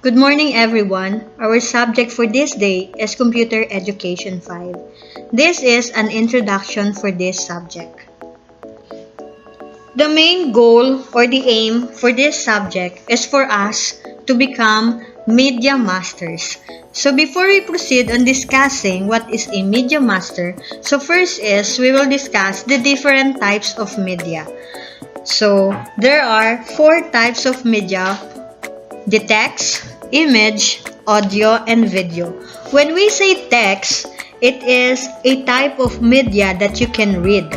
Good morning, everyone. Our subject for this day is Computer Education 5. This is an introduction for this subject. The main goal or the aim for this subject is for us to become media masters. So before we proceed on discussing what is a media master, so first is we will discuss the different types of media. So there are 4 types of media: the text, image, audio, and video. When we say text, it is a type of media that you can read.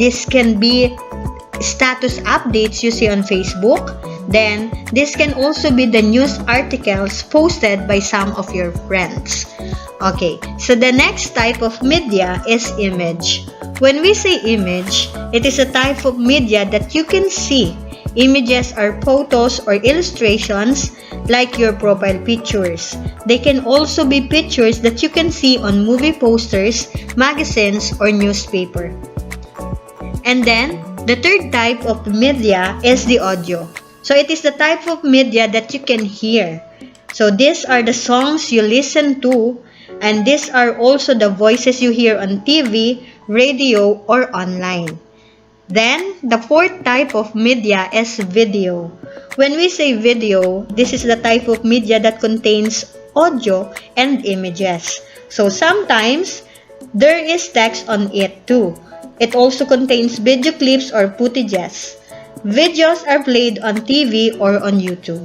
This can be status updates you see on Facebook. Then, this can also be the news articles posted by some of your friends. Okay, so the next type of media is image. When we say image, it is a type of media that you can see. Images are photos or illustrations like your profile pictures. They can also be pictures that you can see on movie posters, magazines, or newspaper. And then, the third type of media is the audio. So it is the type of media that you can hear. So these are the songs you listen to, and these are also the voices you hear on TV, radio, or online. Then, the fourth type of media is video. When we say video, this is the type of media that contains audio and images. So sometimes, there is text on it too. It also contains video clips or footages. Videos are played on TV or on YouTube.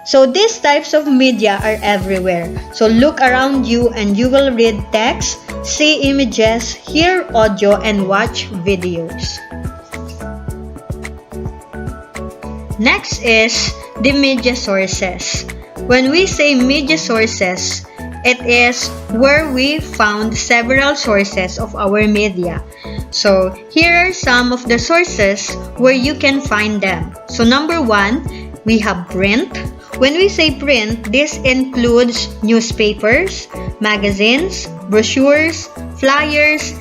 So these types of media are everywhere. So look around you and you will read text, see images, hear audio, and watch videos. Next is the media sources. When we say media sources, it is where we found several sources of our media. So here are some of the sources where you can find them. So number 1, we have print. When we say print, this includes newspapers, magazines, brochures, flyers,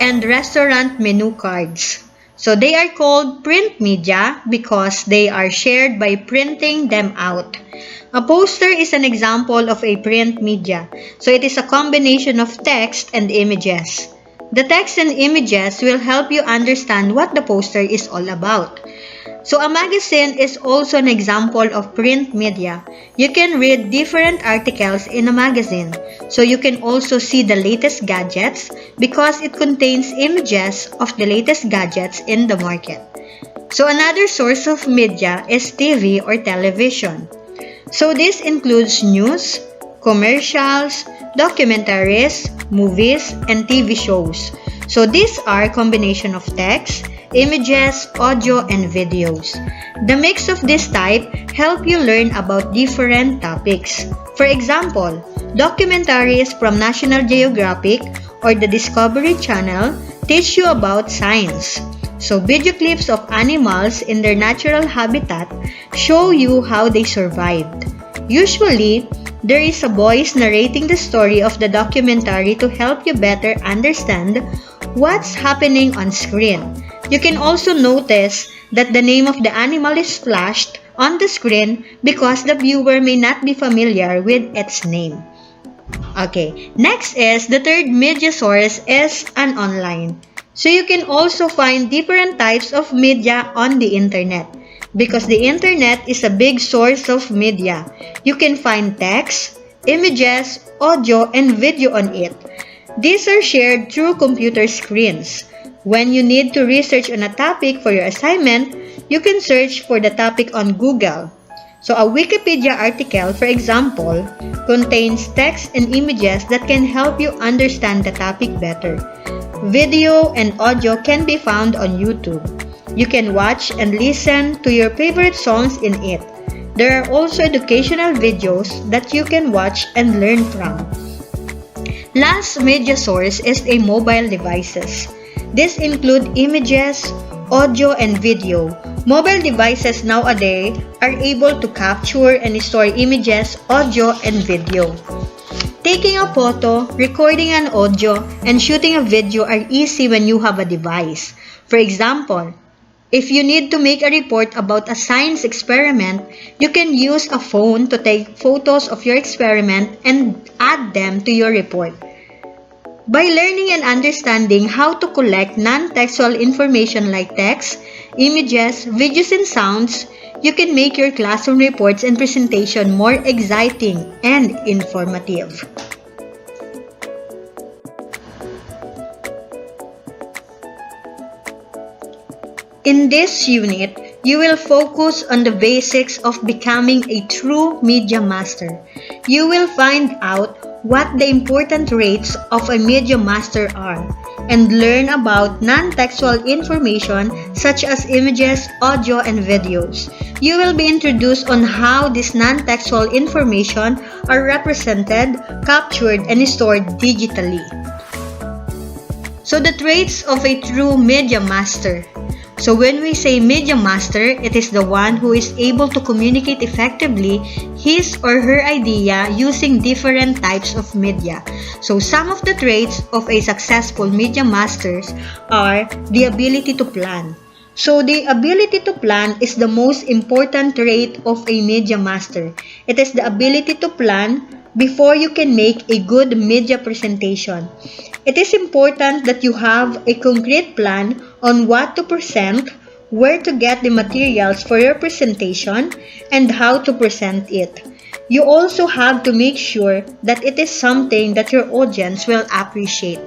and restaurant menu cards. So they are called print media because they are shared by printing them out. A poster is an example of a print media. So it is a combination of text and images. The text and images will help you understand what the poster is all about. So a magazine is also an example of print media. You can read different articles in a magazine. So you can also see the latest gadgets because it contains images of the latest gadgets in the market. So another source of media is TV or television. So this includes news, commercials, documentaries, movies, and TV shows. So these are combination of text, images, audio, and videos. The mix of this type help you learn about different topics. For example, documentaries from National Geographic or the Discovery Channel teach you about science. So video clips of animals in their natural habitat show you how they survived. Usually, there is a voice narrating the story of the documentary to help you better understand what's happening on screen. You can also notice that the name of the animal is flashed on the screen because the viewer may not be familiar with its name. Okay, next is the third media source is an online. So you can also find different types of media on the internet. Because the internet is a big source of media. You can find text, images, audio, and video on it. These are shared through computer screens. When you need to research on a topic for your assignment, you can search for the topic on Google. So a Wikipedia article, for example, contains text and images that can help you understand the topic better. Video and audio can be found on YouTube. You can watch and listen to your favorite songs in it. There are also educational videos that you can watch and learn from. Last media source is a mobile devices. This include images, audio, and video. Mobile devices nowadays are able to capture and store images, audio, and video. Taking a photo, recording an audio, and shooting a video are easy when you have a device. For example, If you need to make a report about a science experiment, you can use a phone to take photos of your experiment and add them to your report. By learning and understanding how to collect non-textual information like text, images, videos, and sounds, you can make your classroom reports and presentation more exciting and informative. In this unit, you will focus on the basics of becoming a true media master. You will find out what the important traits of a media master are and learn about non-textual information such as images, audio, and videos. You will be introduced on how this non-textual information are represented, captured, and stored digitally. So the traits of a true media master. So when we say media master, it is the one who is able to communicate effectively his or her idea using different types of media. So some of the traits of a successful media master are the ability to plan. So the ability to plan is the most important trait of a media master. It is the ability to plan before you can make a good media presentation. It is important that you have a concrete plan on what to present, where to get the materials for your presentation, and how to present it. You also have to make sure that it is something that your audience will appreciate.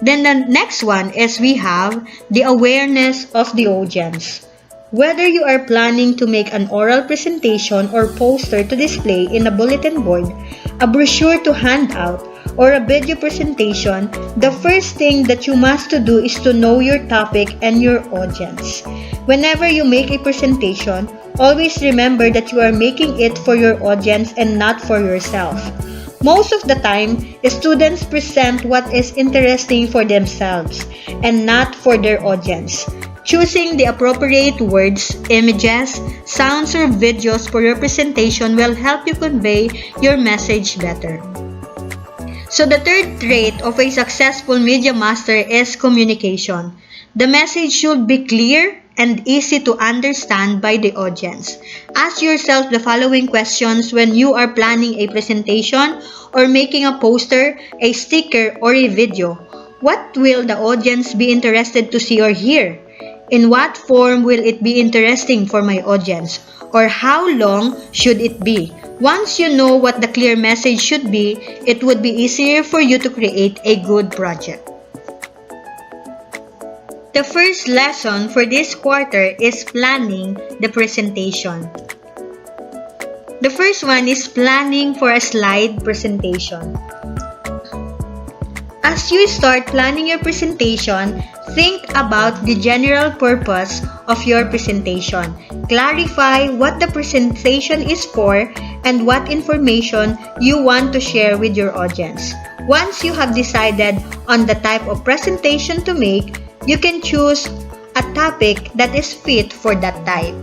Then the next one is we have the awareness of the audience. Whether you are planning to make an oral presentation or poster to display in a bulletin board, a brochure to hand out, or a video presentation, the first thing that you must do is to know your topic and your audience. Whenever you make a presentation, always remember that you are making it for your audience and not for yourself. Most of the time, students present what is interesting for themselves and not for their audience. Choosing the appropriate words, images, sounds, or videos for your presentation will help you convey your message better. So the third trait of a successful media master is communication. The message should be clear and easy to understand by the audience. Ask yourself the following questions when you are planning a presentation or making a poster, a sticker, or a video. What will the audience be interested to see or hear? In what form will it be interesting for my audience? Or how long should it be? Once you know what the clear message should be, it would be easier for you to create a good project. The first lesson for this quarter is planning the presentation. The first one is planning for a slide presentation. As you start planning your presentation, think about the general purpose of your presentation. Clarify what the presentation is for and what information you want to share with your audience. Once you have decided on the type of presentation to make, you can choose a topic that is fit for that type.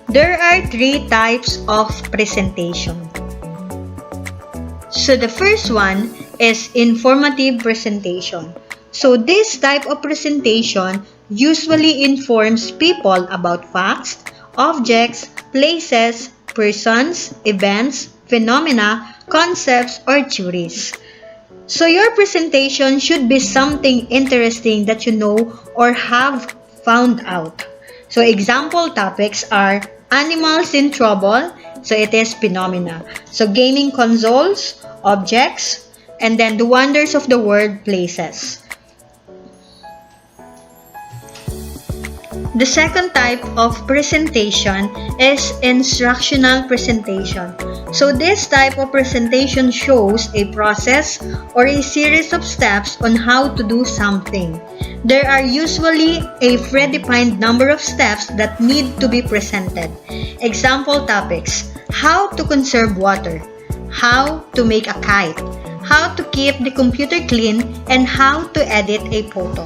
There are 3 types of presentation. So the first one is informative presentation. So this type of presentation usually informs people about facts, objects, places, persons, events, phenomena, concepts, or theories. So your presentation should be something interesting that you know or have found out. So example topics are animals in trouble, so it is phenomena. So gaming consoles, objects, and then the wonders of the world, places. The second type of presentation is instructional presentation. So this type of presentation shows a process or a series of steps on how to do something. There are usually a predefined number of steps that need to be presented. Example topics: how to conserve water, how to make a kite, how to keep the computer clean, and how to edit a photo.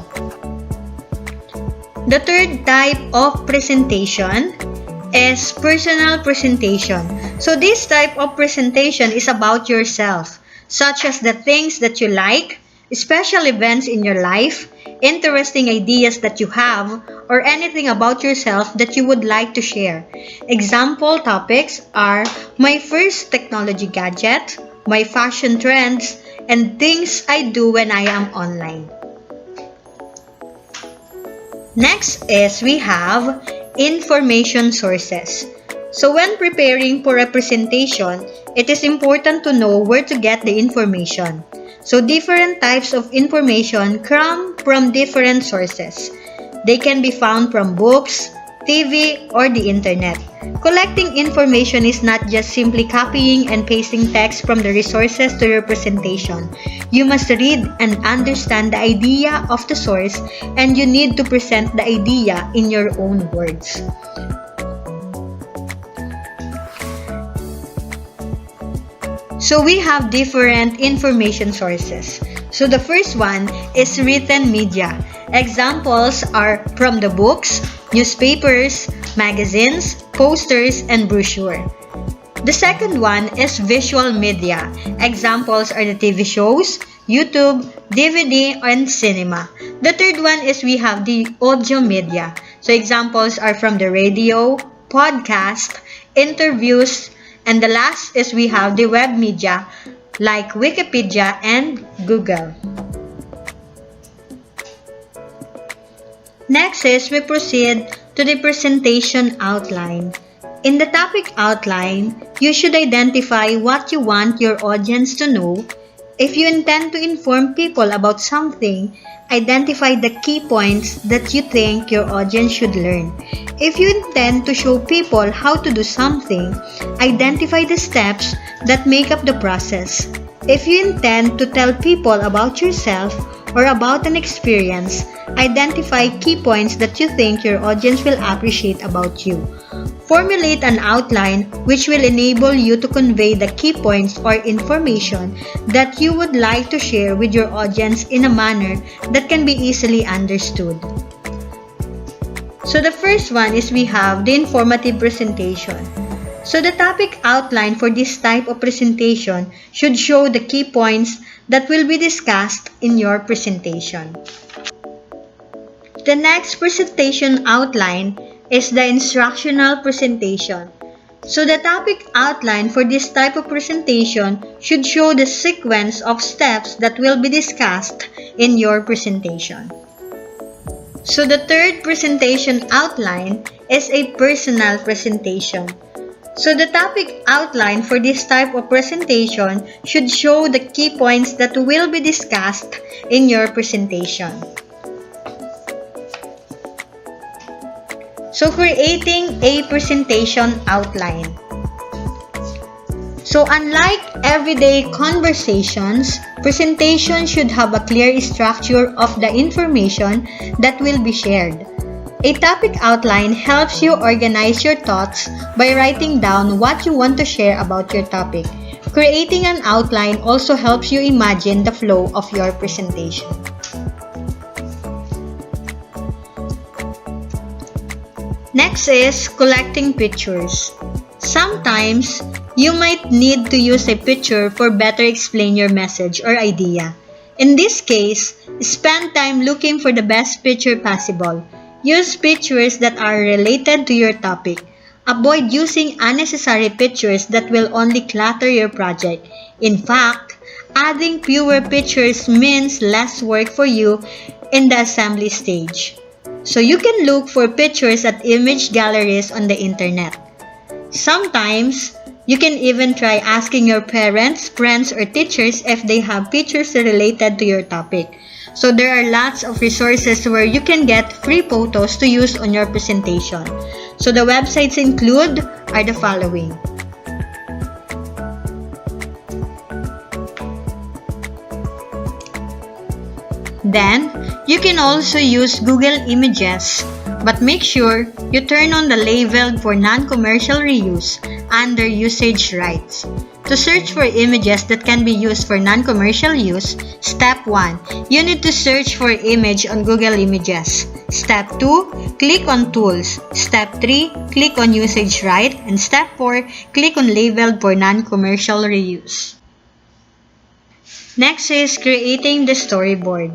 The third type of presentation is personal presentation. So this type of presentation is about yourself, such as the things that you like, special events in your life, interesting ideas that you have, or anything about yourself that you would like to share. Example topics are my first technology gadget, my fashion trends, and things I do when I am online. Next is we have information sources. So when preparing for a presentation, it is important to know where to get the information. So different types of information come from different sources. They can be found from books, TV, or the internet. Collecting information is not just simply copying and pasting text from the resources to your presentation. You must read and understand the idea of the source, and you need to present the idea in your own words. So we have different information sources. So the first one is written media. Examples are from the books, newspapers, magazines, posters, and brochure. The second one is visual media. Examples are the TV shows, YouTube, DVD, and cinema. The third one is we have the audio media. So examples are from the radio, podcast, interviews, and the last is we have the web media like Wikipedia and Google. Next is we proceed to the presentation outline. In the topic outline, you should identify what you want your audience to know. If you intend to inform people about something, identify the key points that you think your audience should learn. If you intend to show people how to do something, identify the steps that make up the process. If you intend to tell people about yourself or about an experience, identify key points that you think your audience will appreciate about you. Formulate an outline which will enable you to convey the key points or information that you would like to share with your audience in a manner that can be easily understood. So the first one is we have the informative presentation. So the topic outline for this type of presentation should show the key points that will be discussed in your presentation. The next presentation outline is the instructional presentation. So the topic outline for this type of presentation should show the sequence of steps that will be discussed in your presentation. So the third presentation outline is a personal presentation. So the topic outline for this type of presentation should show the key points that will be discussed in your presentation. So creating a presentation outline. So unlike everyday conversations, presentation should have a clear structure of the information that will be shared. A topic outline helps you organize your thoughts by writing down what you want to share about your topic. Creating an outline also helps you imagine the flow of your presentation. Next is collecting pictures. Sometimes, you might need to use a picture for better explain your message or idea. In this case, spend time looking for the best picture possible. Use pictures that are related to your topic. Avoid using unnecessary pictures that will only clutter your project. In fact, adding fewer pictures means less work for you in the assembly stage. So you can look for pictures at image galleries on the internet. Sometimes, you can even try asking your parents, friends, or teachers if they have pictures related to your topic. So there are lots of resources where you can get free photos to use on your presentation. So the websites include are the following. Then, you can also use Google Images, but make sure you turn on the label for non-commercial reuse under usage rights. To search for images that can be used for non-commercial use, Step 1. You need to search for image on Google Images. Step 2. Click on Tools. Step 3. Click on Usage Right. And Step 4. Click on Labeled for non-commercial reuse. Next is creating the storyboard.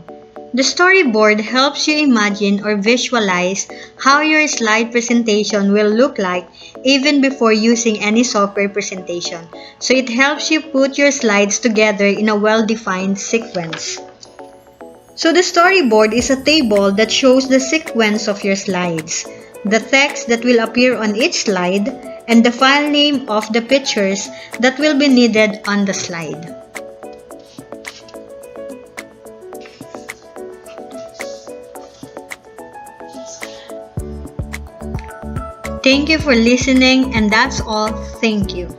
The storyboard helps you imagine or visualize how your slide presentation will look like even before using any software presentation. So it helps you put your slides together in a well-defined sequence. So the storyboard is a table that shows the sequence of your slides, the text that will appear on each slide, and the file name of the pictures that will be needed on the slide. Thank you for listening, and that's all. Thank you.